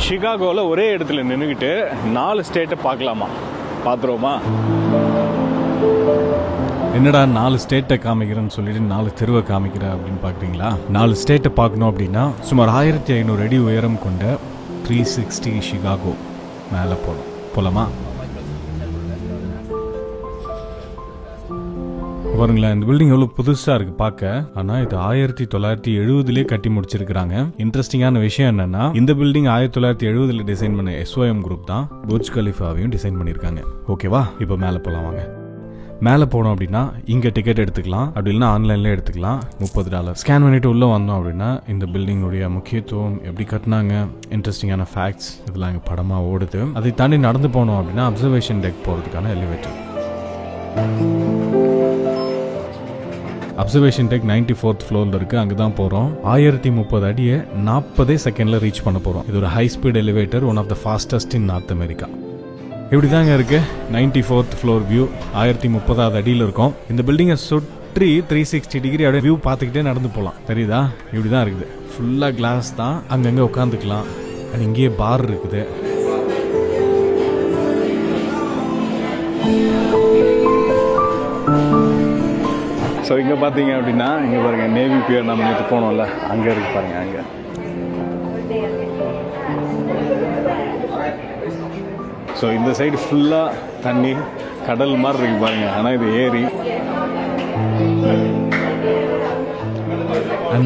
சிகாகோவில் ஒரே இடத்துல நின்றுக்கிட்டு 4 ஸ்டேட்டை பார்க்கலாமா? பார்த்துருவோமா? என்னடா 4 ஸ்டேட்டை காமிக்கிறேன்னு சொல்லிட்டு 4 தெருவை காமிக்கிறேன் அப்படின்னு பார்க்குறீங்களா? 4 ஸ்டேட்டை பார்க்கணும் அப்படின்னா சுமார் 1500 அடி உயரம் கொண்ட 360 சிகாகோ மேலே போகலாமா? பாருங்களேன், இந்த பில்டிங் எவ்வளோ புதுசாக இருக்குது பார்க்க. ஆனால் இது 1970 கட்டி முடிச்சிருக்கிறாங்க. இன்ட்ரெஸ்டிங்கான விஷயம் என்னன்னா, இந்த பில்டிங் 1970 டிசைன் பண்ண SOM குரூப் தான் புர்ஜ் கலிஃபாவையும் டிசைன் பண்ணியிருக்காங்க. ஓகேவா, இப்போ மேலே போகலாம் வாங்க. மேலே போனோம் அப்படின்னா இங்கே டிக்கெட் எடுத்துக்கலாம், அப்படி இல்லைன்னா ஆன்லைனில் எடுத்துக்கலாம். $30 ஸ்கேன் பண்ணிட்டு உள்ளே வந்தோம் அப்படின்னா இந்த பில்டிங்குடைய முக்கியத்துவம், எப்படி கட்டினாங்க, இன்ட்ரெஸ்டிங்கான ஃபேக்ட்ஸ் இதெல்லாம் இங்கே படமாக ஓடுது. அதை தாண்டி நடந்து போனோம் அப்படின்னா அப்சர்வேஷன் டெக் போகிறதுக்கான எலிவேட்டர். அப்சர்வேஷன் டெக் 94th ஃப்ளோரில் இருக்குது. அங்கே தான் போகிறோம். 1030 அடியை 40 செகண்டில் ரீச் பண்ண போகிறோம். இது ஒரு high speed elevator, one of the fastest in North America. இப்படி தாங்க இருக்குது 94th ஃப்ளோர் வியூ. 1030வது அடியில் இருக்கும். இந்த பில்டிங்கை சுற்றி 360 டிகிரி அப்படியே வியூ பார்த்துக்கிட்டே நடந்து போகலாம். தெரியுதா? இப்படி தான் இருக்குது. ஃபுல்லாக கிளாஸ் தான். அங்கங்கே உட்காந்துக்கலாம். அண்ட் இங்கேயே பார் இருக்குது. ஸோ இங்கே பார்த்தீங்க அப்படின்னா இங்கே பாருங்கள், நேவி பியர் நம்ம நேற்று போனோம்ல, அங்கே இருக்குது பாருங்கள். அங்கே ஸோ இந்த சைடு ஃபுல்லாக தண்ணி கடல் மாதிரி இருக்குது பாருங்கள். ஆனால் இது ஏரி.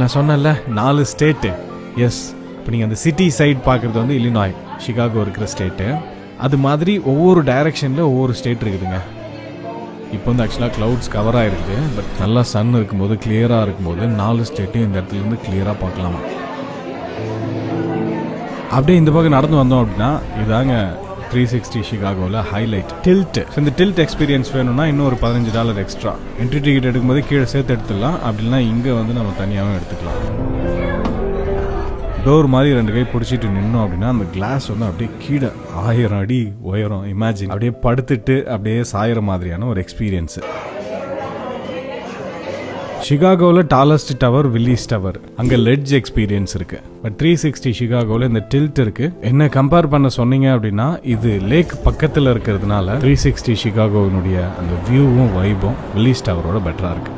நான் சொன்னேன்ல 4 ஸ்டேட்டு. எஸ், இப்போ நீங்கள் அந்த சிட்டி சைடு பார்க்குறது வந்து இல்லினாய், சிகாகோ இருக்கிற ஸ்டேட்டு. அது மாதிரி ஒவ்வொரு டைரக்ஷனில் ஒவ்வொரு ஸ்டேட் இருக்குதுங்க. இப்போ வந்து ஆக்சுவலாக க்ளவுட்ஸ் கவர் ஆகிருக்குது. பட் நல்லா சன் இருக்கும்போது, கிளியராக இருக்கும்போது 4 ஸ்டேட்டையும் இந்த இடத்துலேருந்து கிளியராக பார்க்கலாமா. அப்படியே இந்த பக்கம் நடந்து வந்தோம் அப்படின்னா இதாங்க 360 சிகாகோவில் ஹைலைட் டில்ட். இந்த டில்ட் எக்ஸ்பீரியன்ஸ் வேணும்னா இன்னும் ஒரு $15 எக்ஸ்ட்ரா. என்ட்ரி டிக்கெட் எடுக்கும்போது கீழே சேர்த்து எடுத்துடலாம். அப்படின்னா இங்கே வந்து நம்ம தனியாகவும் எடுத்துக்கலாம். டோர் மாதிரி 2 கை பிடிச்சிட்டு நின்னோம் அப்படின்னா அந்த கிளாஸ் வந்து அப்படியே கீழே 1000 அடி உயரம். இமேஜின் அப்படியே படுத்துட்டு அப்படியே சாயிற மாதிரியான ஒரு எக்ஸ்பீரியன்ஸு. சிகாகோவில் டாலஸ்ட் டவர் வில்லிஸ் டவர். அங்கே லெட்ஜ் எக்ஸ்பீரியன்ஸ் இருக்கு. பட் 360 சிகாகோவில் இந்த டில்ட் இருக்கு. என்ன கம்பேர் பண்ண சொன்னீங்க அப்படின்னா இது லேக் பக்கத்தில் இருக்கிறதுனால 360 சிகாகோவினுடைய அந்த வியூவும் வைபும் வில்லிஸ் டவரோட பெட்டரா இருக்கு.